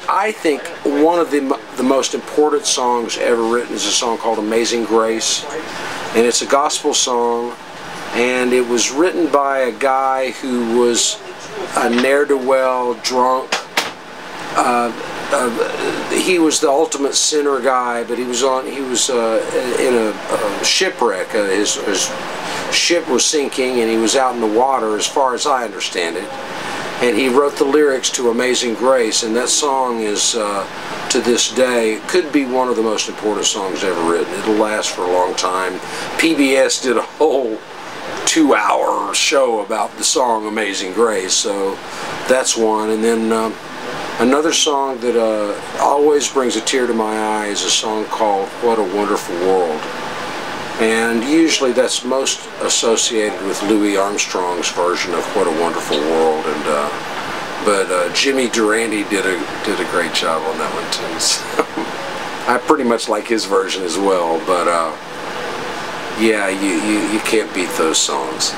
I think one of the most important songs ever written is a song called Amazing Grace, and it's a gospel song, and it was written by a guy who was a ne'er-do-well, drunk. He was the ultimate sinner guy, but he was in a shipwreck. His ship was sinking, and he was out in the water, as far as I understand it. And he wrote the lyrics to Amazing Grace, and that song is, to this day, could be one of the most important songs ever written. It'll last for a long time. PBS did a whole 2-hour show about the song Amazing Grace, so that's one. And then another song that always brings a tear to my eye is a song called What a Wonderful World. And usually that's most associated with Louis Armstrong's version of What a Wonderful World, and but Jimmy Durante did a great job on that one too. So I pretty much like his version as well, but yeah, you can't beat those songs.